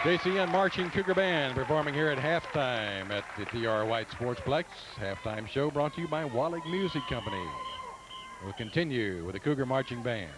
JCN Marching Cougar Band performing here at halftime at the TR White Sportsplex. Halftime show brought to you by Wallig Music Company. We'll continue with the Cougar Marching Band.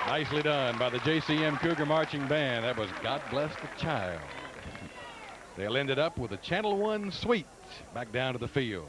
Nicely done by the JCM Cougar Marching Band. That was God Bless the Child. They'll end it up with a Channel 1 suite back down to the field.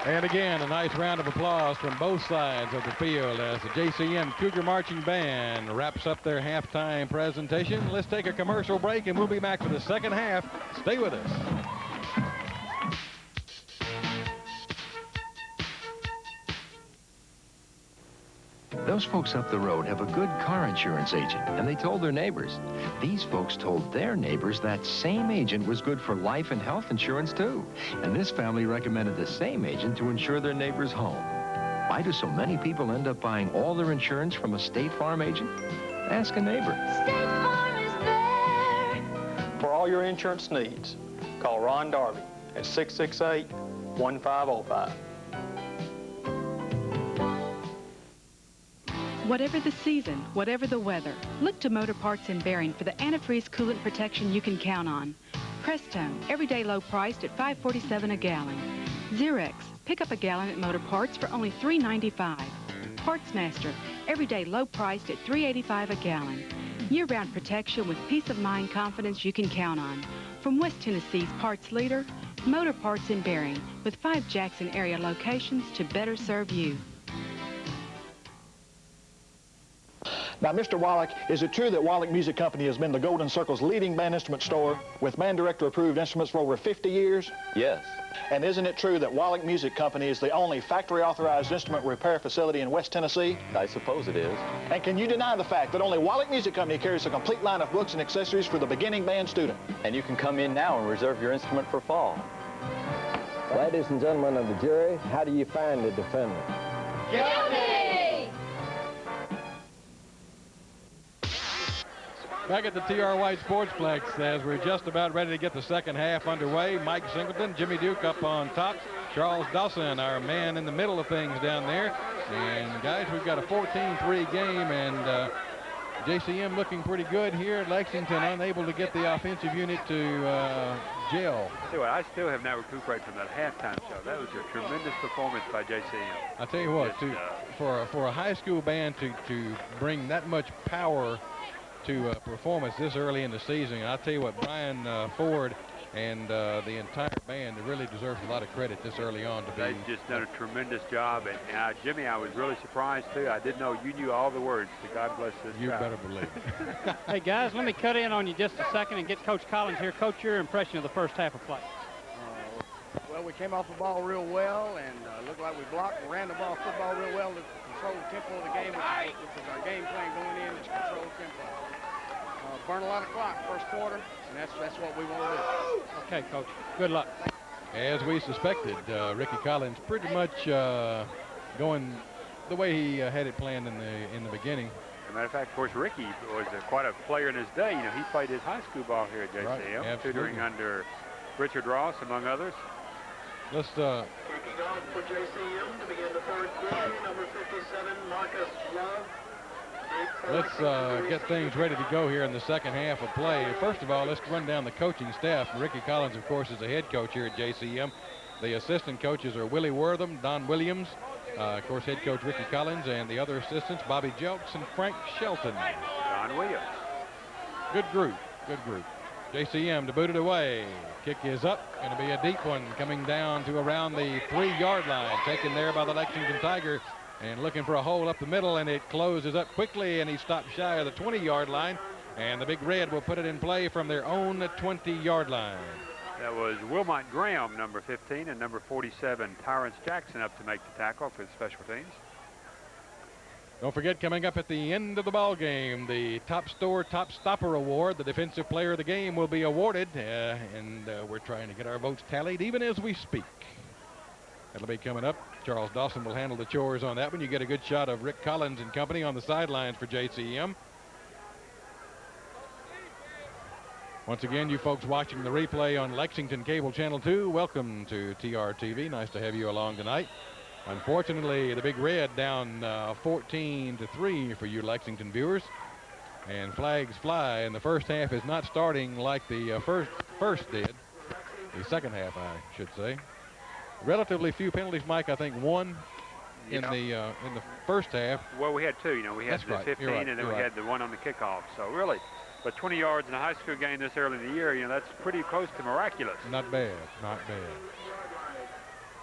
And again, a nice round of applause from both sides of the field as the JCM Cougar Marching Band wraps up their halftime presentation. Let's take a commercial break, and we'll be back for the second half. Stay with us. Those folks up the road have a good car insurance agent, and they told their neighbors. These folks told their neighbors that same agent was good for life and health insurance, too. And this family recommended the same agent to insure their neighbor's home. Why do so many people end up buying all their insurance from a State Farm agent? Ask a neighbor. State Farm is there. For all your insurance needs, call Ron Darby at 668-1505. Whatever the season, whatever the weather, look to Motor Parts in Bering for the antifreeze coolant protection you can count on. Prestone, everyday low priced at $5.47 a gallon. Xerox, pick up a gallon at Motor Parts for only $3.95. Parts Master, everyday low priced at $3.85 a gallon. Year-round protection with peace of mind confidence you can count on. From West Tennessee's parts leader, Motor Parts and Bearing, with 5 Jackson area locations to better serve you. Now, Mr. Wallach, is it true that Wallach Music Company has been the Golden Circle's leading band instrument store with band director approved instruments for over 50 years? Yes. And isn't it true that Wallach Music Company is the only factory authorized instrument repair facility in West Tennessee? I suppose it is. And can you deny the fact that only Wallach Music Company carries a complete line of books and accessories for the beginning band student? And you can come in now and reserve your instrument for fall. Ladies and gentlemen of the jury, how do you find the defendant? Guilty! Back at the TR White Sportsplex as we're just about ready to get the second half underway. Mike Singleton, Jimmy Duke up on top. Charles Dawson, our man in the middle of things down there. And guys, we've got a 14-3 game, and JCM looking pretty good here at Lexington, unable to get the offensive unit to gel. See what, I still have not recuperated from that halftime show. That was a tremendous performance by JCM. I tell you what, for a high school band to bring that much power to performance this early in the season, I'll tell you what, Brian Ford and the entire band really deserves a lot of credit this early on. They've just done a tremendous job, and Jimmy, I was really surprised too. I didn't know you knew all the words, so God bless this You crowd. better believe it. Hey, guys, let me cut in on you just a second and get Coach Collins here. Coach, your impression of the first half of play. Well, we came off the ball real well, and looked like we blocked and ran the football real well to control the tempo of the game, which was our game plan going in, is control tempo. Burn a lot of clock first quarter, and that's what we want to do. Okay, Coach. Good luck. As we suspected, Ricky Collins pretty much going the way he had it planned in the beginning. As a matter of fact, of course, Ricky was quite a player in his day. You know, he played his high school ball here at JCM, right, tutoring under Richard Ross, among others. Let's kicking off for JCM to begin the third quarter, number 57, Marcus Love. Let's get things ready to go here in the second half of play. First of all, let's run down the coaching staff. Ricky Collins, of course, is the head coach here at JCM. The assistant coaches are Willie Wortham, Don Williams, of course, head coach Ricky Collins, and the other assistants, Bobby Jelks and Frank Shelton. Don Williams. Good group, good group. JCM to boot it away. Kick is up, going to be a deep one coming down to around the 3-yard line, taken there by the Lexington Tiger. And looking for a hole up the middle, and it closes up quickly, and he stops shy of the 20-yard line, and the Big Red will put it in play from their own 20-yard line. That was Wilmot Graham, number 15, and number 47, Tyrance Jackson, up to make the tackle for the special teams. Don't forget, coming up at the end of the ball game, the Top Store Top Stopper Award, the defensive player of the game, will be awarded, and we're trying to get our votes tallied even as we speak. That'll be coming up. Charles Dawson will handle the chores on that one. You get a good shot of Rick Collins and company on the sidelines for JCM. Once again, you folks watching the replay on Lexington Cable Channel 2, welcome to TRTV. Nice to have you along tonight. Unfortunately, the Big Red down 14-3 for you Lexington viewers. And flags fly, and the first half is not starting like the first did. The second half, I should say. Relatively few penalties, Mike. I think one in the first half. Well, we had two. You know, we had That's the right. 15, Right. and then we had the one on the kickoff. So really, but 20 yards in a high school game this early in the year, you know, that's pretty close to miraculous. Not bad. Not bad.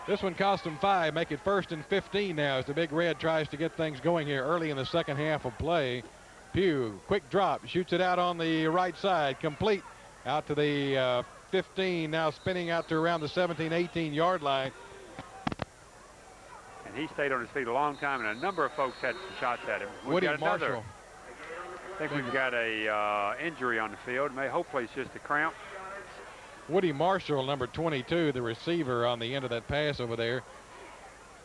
This one cost them 5. Make it 1st and 15 now as the Big Red tries to get things going here early in the second half of play. Pugh, quick drop, shoots it out on the right side, complete out to the 15, now spinning out to around the 17, 18-yard line. And he stayed on his feet a long time, and a number of folks had some shots at him. Woody Marshall. I think we've got a injury on the field. Hopefully it's just a cramp. Woody Marshall, number 22, the receiver on the end of that pass over there.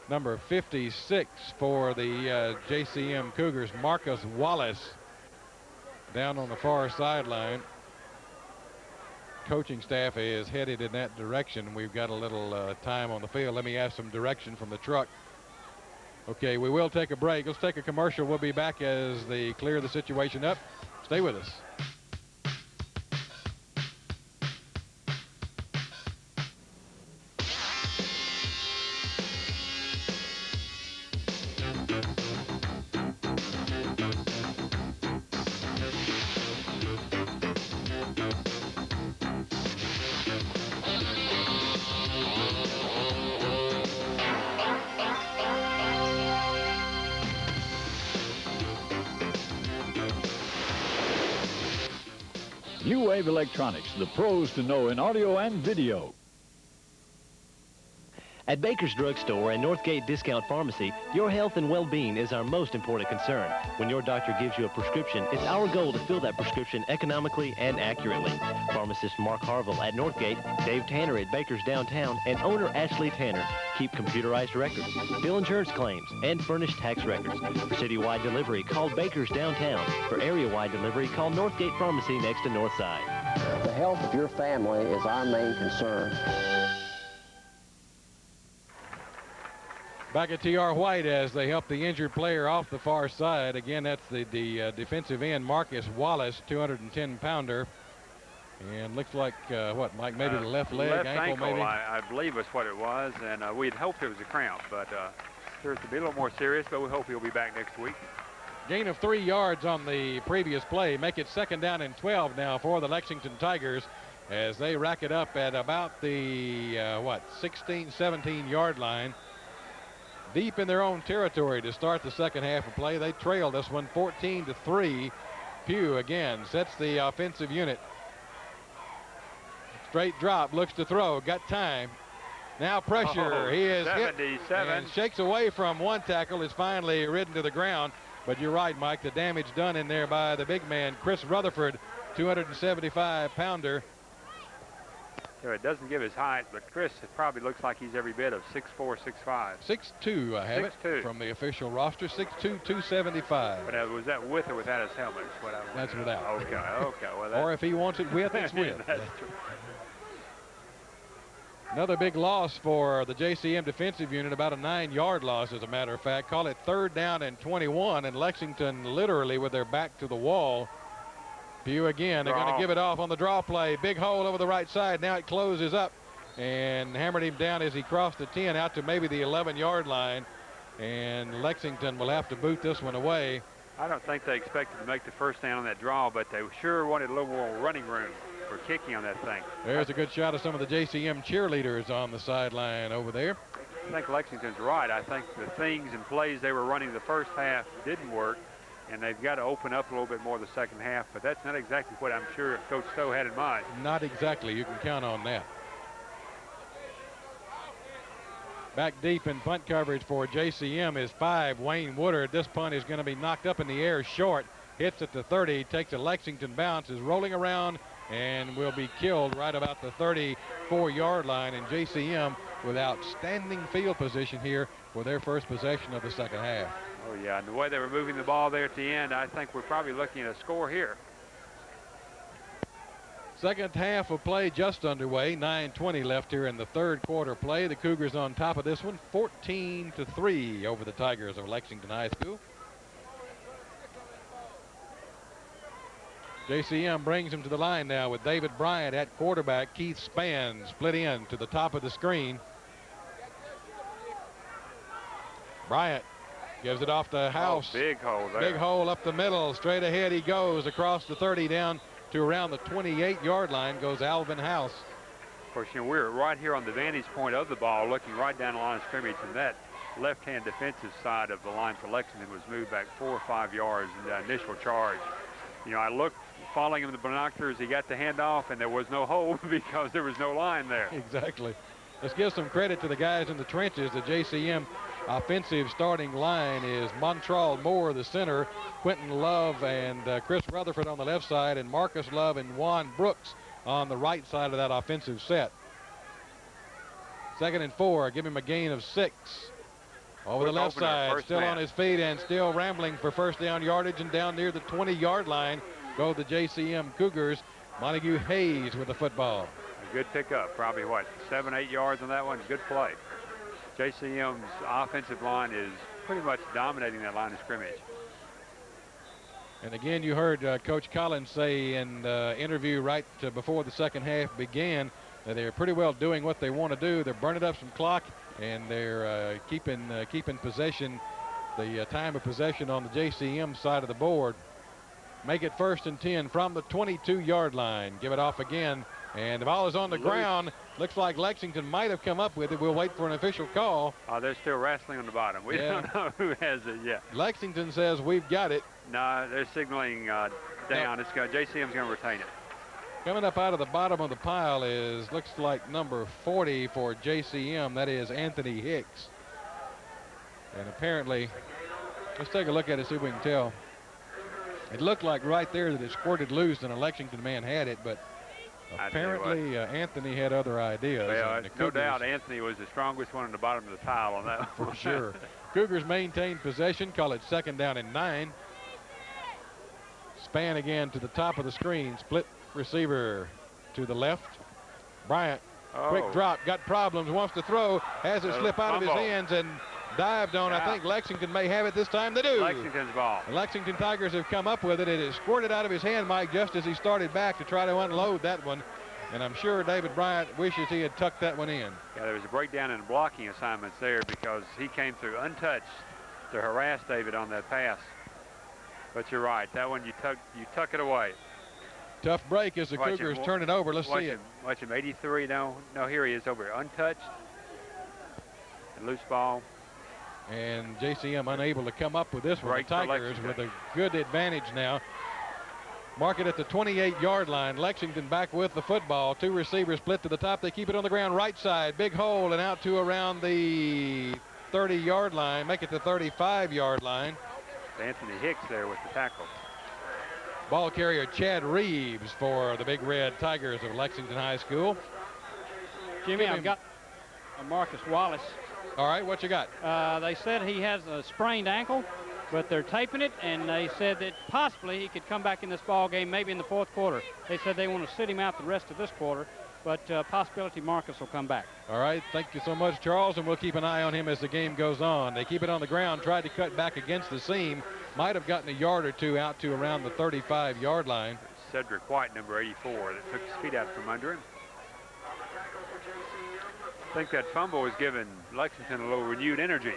Number 56 for the JCM Cougars, Marcus Wallace, down on the far sideline. Coaching staff is headed in that direction. We've got a little time on the field. Let me ask some direction from the truck. Okay, we will take a break. Let's take a commercial. We'll be back as they clear the situation up. Stay with us. New Wave Electronics, the pros to know in audio and video. At Baker's Drug Store and Northgate Discount Pharmacy, your health and well-being is our most important concern. When your doctor gives you a prescription, it's our goal to fill that prescription economically and accurately. Pharmacist Mark Harville at Northgate, Dave Tanner at Baker's Downtown, and owner Ashley Tanner keep computerized records, bill insurance claims, and furnish tax records. For citywide delivery, call Baker's Downtown. For area-wide delivery, call Northgate Pharmacy next to Northside. The health of your family is our main concern. Back at T.R. White as they help the injured player off the far side. Again, that's the defensive end, Marcus Wallace, 210-pounder. And looks like, what, Mike, maybe the left leg, ankle maybe? I believe was what it was, and we'd hoped it was a cramp, but appears to be a little more serious, but we hope he'll be back next week. Gain of 3 yards on the previous play. Make it 2nd down and 12 now for the Lexington Tigers as they rack it up at about the, 16, 17-yard line. Deep in their own territory to start the second half of play. They trail this one 14-3. Pugh again sets the offensive unit. Straight drop, looks to throw, got time. Now pressure, he is 77. hit and shakes away from one tackle, is finally ridden to the ground. But you're right, Mike, the damage done in there by the big man, Chris Rutherford, 275-pounder. So it doesn't give his height, but Chris, it probably looks like he's every bit of 6'4", 6'5". 6'2", I have 6'2". it from the official roster, 6'2", 275. But was that with or without his helmet? That's without. Okay, okay. Well, or if he wants it with, it's with. That's true. Another big loss for the JCM defensive unit, about a 9-yard loss, as a matter of fact. Call it 3rd down and 21, and Lexington literally with their back to the wall. Pugh again, they're going to give it off on the draw play. Big hole over the right side. Now it closes up and hammered him down as he crossed the 10 out to maybe the 11-yard line. And Lexington will have to boot this one away. I don't think they expected to make the first down on that draw, but they sure wanted a little more running room for kicking on that thing. There's a good shot of some of the JCM cheerleaders on the sideline over there. I think Lexington's right. I think the things and plays they were running the first half didn't work, and they've got to open up a little bit more the second half, but that's not exactly what I'm sure Coach Stowe had in mind. Not exactly. You can count on that. Back deep in punt coverage for JCM is 5, Wayne Woodard. This punt is going to be knocked up in the air short. Hits at the 30, takes a Lexington bounce, is rolling around, and will be killed right about the 34-yard line. And JCM with outstanding field position here for their first possession of the second half. Oh, yeah, and the way they were moving the ball there at the end, I think we're probably looking at a score here. Second half of play just underway. 9:20 left here in the third quarter play. The Cougars on top of this one, 14-3 over the Tigers of Lexington High School. JCM brings him to the line now with David Bryant at quarterback. Keith Spann split in to the top of the screen. Bryant gives it off the house. Oh, big hole there. Big hole up the middle. Straight ahead he goes across the 30 down to around the 28-yard line goes Alvin House. Of course, you know, we're right here on the vantage point of the ball, looking right down the line of scrimmage, and that left-hand defensive side of the line for Lexington was moved back 4 or 5 yards in the initial charge. You know, I looked, following him with the binoculars, he got the handoff, and there was no hole because there was no line there. Exactly. Let's give some credit to the guys in the trenches. The JCM offensive starting line is Montreal Moore, the center, Quentin Love and Chris Rutherford on the left side, and Marcus Love and Juan Brooks on the right side of that offensive set. 2nd and 4, give him a gain of 6. Over the left side, still on his feet and still rambling for first down yardage, and down near the 20-yard line go the JCM Cougars. Montague Hayes with the football. A good pickup, probably what, 7, 8 yards on that one. Good play. JCM's offensive line is pretty much dominating that line of scrimmage. And again, you heard Coach Collins say in the interview right before the second half began that they're pretty well doing what they want to do. They're burning up some clock, and they're keeping possession, the time of possession on the JCM side of the board. Make it 1st and 10 from the 22-yard line. Give it off again, and the ball is on the ground. Looks like Lexington might have come up with it. We'll wait for an official call. They're still wrestling on the bottom. We don't know who has it yet. Lexington says we've got it. No, they're signaling down. JCM's going to retain it. Coming up out of the bottom of the pile looks like number 40 for JCM. That is Anthony Hicks. And apparently, let's take a look at it, see if we can tell. It looked like right there that it squirted loose and a Lexington man had it, but apparently Anthony had other ideas. Well, no doubt Anthony was the strongest one in the bottom of the pile on that one. For sure. Cougars maintain possession, call it 2nd down and 9. Span again to the top of the screen, split receiver to the left. Bryant, quick drop, got problems, wants to throw, has it slip out of his hands and dived on. I think Lexington may have it this time. They do. Lexington's ball. The Lexington Tigers have come up with it. It is squirted out of his hand, Mike, just as he started back to try to unload that one. And I'm sure David Bryant wishes he had tucked that one in. Yeah, there was a breakdown in blocking assignments there because he came through untouched to harass David on that pass. But you're right, that one you tuck it away. Tough break as the Cougars turn it over. Let's see it. Watch him, 83. No, here he is over here, untouched. And loose ball. And JCM unable to come up with this one. The Tigers with a good advantage now. Mark it at the 28-yard line. Lexington back with the football. 2 receivers split to the top. They keep it on the ground right side. Big hole and out to around the 30-yard line. Make it the 35-yard line. Anthony Hicks there with the tackle. Ball carrier Chad Reeves for the Big Red Tigers of Lexington High School. Jimmy, I've got Marcus Wallace. All right, what you got? They said he has a sprained ankle, but they're taping it, and they said that possibly he could come back in this ball game maybe in the 4th quarter. They said they want to sit him out the rest of this quarter, but possibility Marcus will come back. All right, thank you so much, Charles, and we'll keep an eye on him as the game goes on. They keep it on the ground, tried to cut back against the seam, might have gotten a yard or two out to around the 35-yard line. Cedric White, number 84, that took his feet out from under him. I think that fumble has given Lexington a little renewed energy.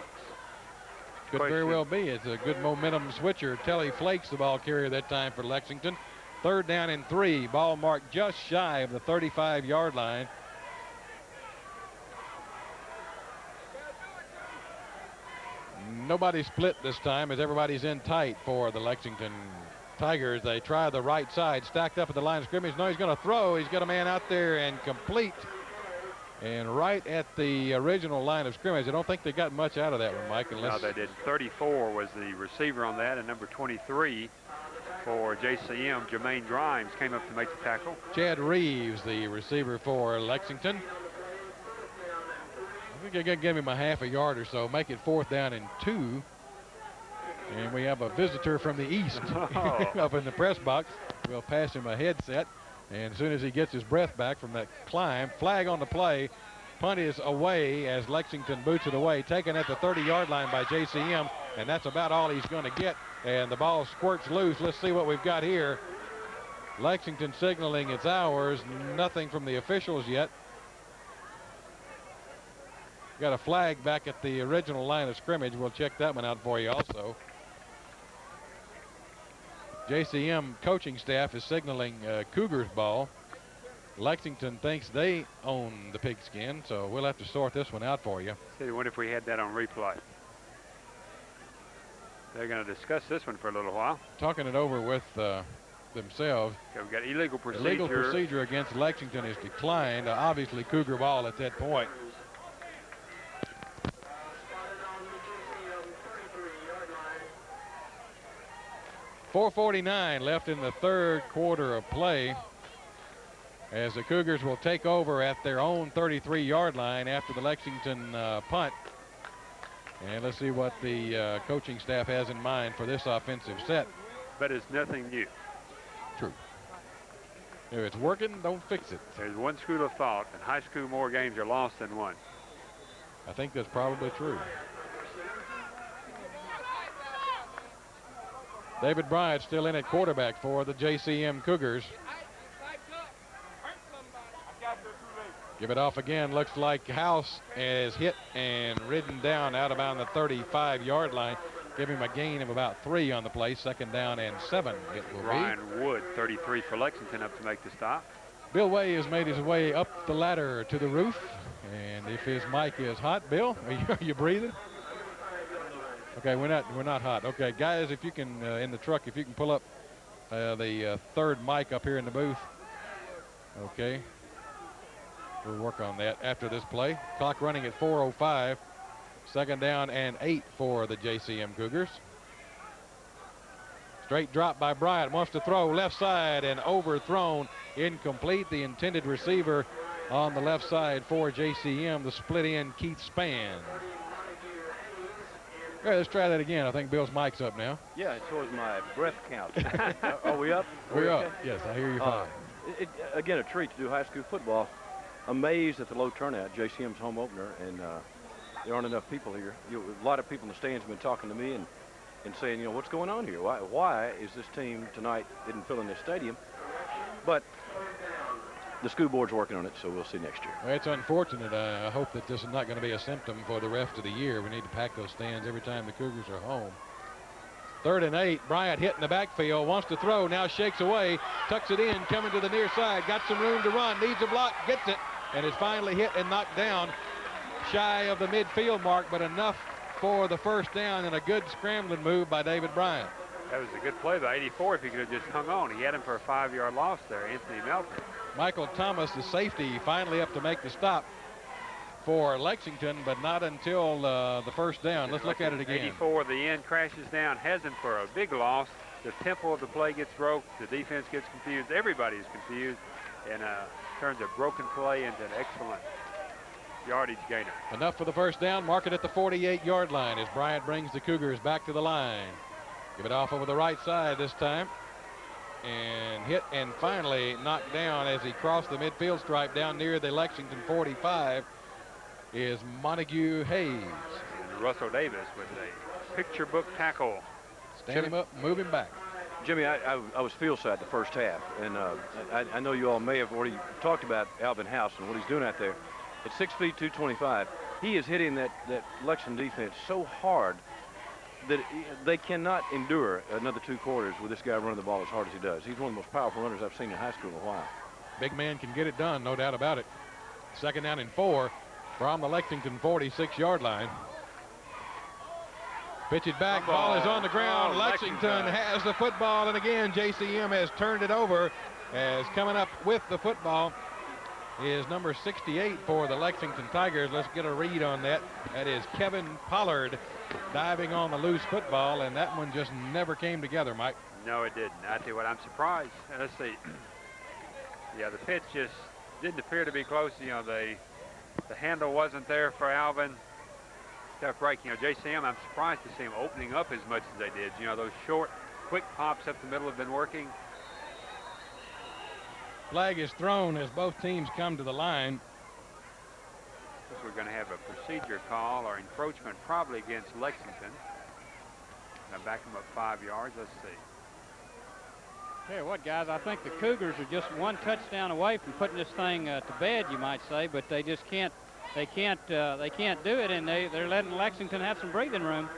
Could very well be. It's a good momentum switcher. Telly Flakes, the ball carrier that time for Lexington. 3rd down and 3. Ball marked just shy of the 35-yard line. Nobody split this time as everybody's in tight for the Lexington Tigers. They try the right side, stacked up at the line of scrimmage. No, he's going to throw. He's got a man out there and complete. And right at the original line of scrimmage. I don't think they got much out of that one, Mike. No, they did. 34 was the receiver on that, and number 23 for JCM, Jermaine Grimes, came up to make the tackle. Chad Reeves, the receiver for Lexington. I think they're going to give him a half a yard or so, make it 4th down and 2. And we have a visitor from the east up in the press box. We'll pass him a headset. And as soon as he gets his breath back from that climb, flag on the play, punt is away as Lexington boots it away, taken at the 30-yard line by JCM, and that's about all he's going to get. And the ball squirts loose. Let's see what we've got here. Lexington signaling it's ours. Nothing from the officials yet. Got a flag back at the original line of scrimmage. We'll check that one out for you also. JCM coaching staff is signaling Cougars ball. Lexington thinks they own the pigskin, so we'll have to sort this one out for you. I wonder if we had that on replay. They're going to discuss this one for a little while. Talking it over with themselves. Okay, we've got illegal procedure. Illegal procedure against Lexington is declined. Obviously Cougar ball at that point. .449 left in the 3rd quarter of play as the Cougars will take over at their own 33-yard line after the Lexington punt. And let's see what the coaching staff has in mind for this offensive set. But it's nothing new. True. If it's working, don't fix it. There's one school of thought. In high school, more games are lost than won. I think that's probably true. David Bryant still in at quarterback for the JCM Cougars. Give it off again. Looks like House is hit and ridden down out about the 35-yard line. Give him a gain of about 3 on the play. 2nd down and 7 it will Ryan Wood, 33 for Lexington, up to make the stop. Bill Way has made his way up the ladder to the roof. And if his mic is hot, Bill, are you breathing? Okay, we're not hot. Okay, guys, if you can in the truck, if you can pull up the 3rd mic up here in the booth. Okay. We'll work on that after this play. Clock running at 4:05. Second down and 8 for the JCM Cougars. Straight drop by Bryant. Wants to throw left side and overthrown. Incomplete. The intended receiver on the left side for JCM, the split end Keith Spann. All right, let's try that again. I think Bill's mic's up now. Yeah, it shows my breath count. Are we up? We're up. Yes, I hear you fine. Again, a treat to do high school football. Amazed at the low turnout. JCM's home opener, and there aren't enough people here. A lot of people in the stands have been talking to me and saying, you know, what's going on here? Why is this team tonight didn't fill in this stadium? But the school board's working on it, so we'll see next year. Well, it's unfortunate. I hope that this is not going to be a symptom for the rest of the year. We need to pack those stands every time the Cougars are home. 3rd and 8. Bryant hit in the backfield. Wants to throw. Now shakes away. Tucks it in. Coming to the near side. Got some room to run. Needs a block. Gets it. And is finally hit and knocked down. Shy of the midfield mark, but enough for the first down and a good scrambling move by David Bryant. That was a good play by 84 if he could have just hung on. He had him for a 5-yard loss there, Anthony Melton. Michael Thomas, the safety, finally up to make the stop for Lexington, but not until the first down. Let's look at it again. 84, the end crashes down, has him for a big loss. The tempo of the play gets broke. The defense gets confused. Everybody's confused, and turns a broken play into an excellent yardage gainer. Enough for the first down. Mark it at the 48-yard line as Bryant brings the Cougars back to the line. Give it off over the right side this time. And hit and finally knocked down as he crossed the midfield stripe down near the Lexington 45 is Montague Hayes. And Russell Davis with a picture book tackle. Stand him up, move him back. Jimmy, I was field side the first half, and I know you all may have already talked about Alvin House and what he's doing out there. At 6 feet 225, he is hitting that Lexington defense so hard that they cannot endure another 2 quarters with this guy running the ball as hard as he does. He's one of the most powerful runners I've seen in high school in a while. Big man can get it done, no doubt about it. Second down and 4 from the Lexington 46-yard line. Pitch it back, ball is on the ground. Lexington has the football, and again, JCM has turned it over. As coming up with the football is number 68 for the Lexington Tigers. Let's get a read on that. That is Kevin Pollard diving on the loose football, and that one just never came together, Mike. No, it didn't. I tell you what, I'm surprised. Let's see. Yeah, the pitch just didn't appear to be close. You know, the handle wasn't there for Alvin. Tough break. You know, JCM, I'm surprised to see him opening up as much as they did. You know, those short, quick pops up the middle have been working. Flag is thrown as both teams come to the line. We're going to have a procedure call or encroachment probably against Lexington. Now back them up 5 yards. Let's see. Tell you what, guys, I think the Cougars are just one touchdown away from putting this thing to bed, you might say, but they just can't. They can't do it, and they're letting Lexington have some breathing room.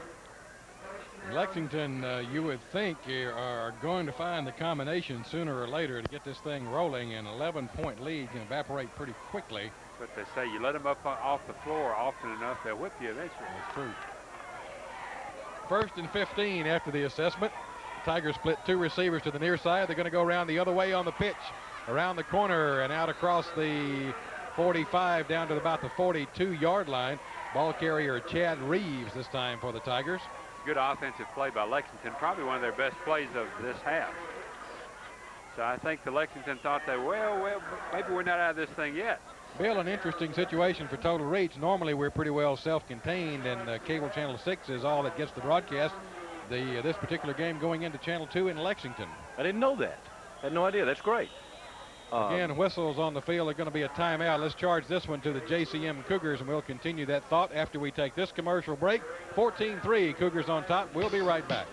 Lexington, you would think, are going to find the combination sooner or later to get this thing rolling. An 11-point lead can evaporate pretty quickly. But they say you let them up off the floor often enough, they'll whip you eventually. That's true. 1st and 15 after the assessment. The Tigers split 2 receivers to the near side. They're going to go around the other way on the pitch, around the corner and out across the 45 down to about the 42-yard line. Ball carrier Chad Reeves this time for the Tigers. Good offensive play by Lexington, probably one of their best plays of this half. So I think the Lexington thought that, well, maybe we're not out of this thing yet. Bill, an interesting situation for Total Reach. Normally we're pretty well self-contained, and cable channel 6 is all that gets the broadcast. This particular game going into channel 2 in Lexington. I didn't know that. I had no idea. That's great. Again, whistles on the field are going to be a timeout. Let's charge this one to the JCM Cougars, and we'll continue that thought after we take this commercial break. 14-3, Cougars on top. We'll be right back.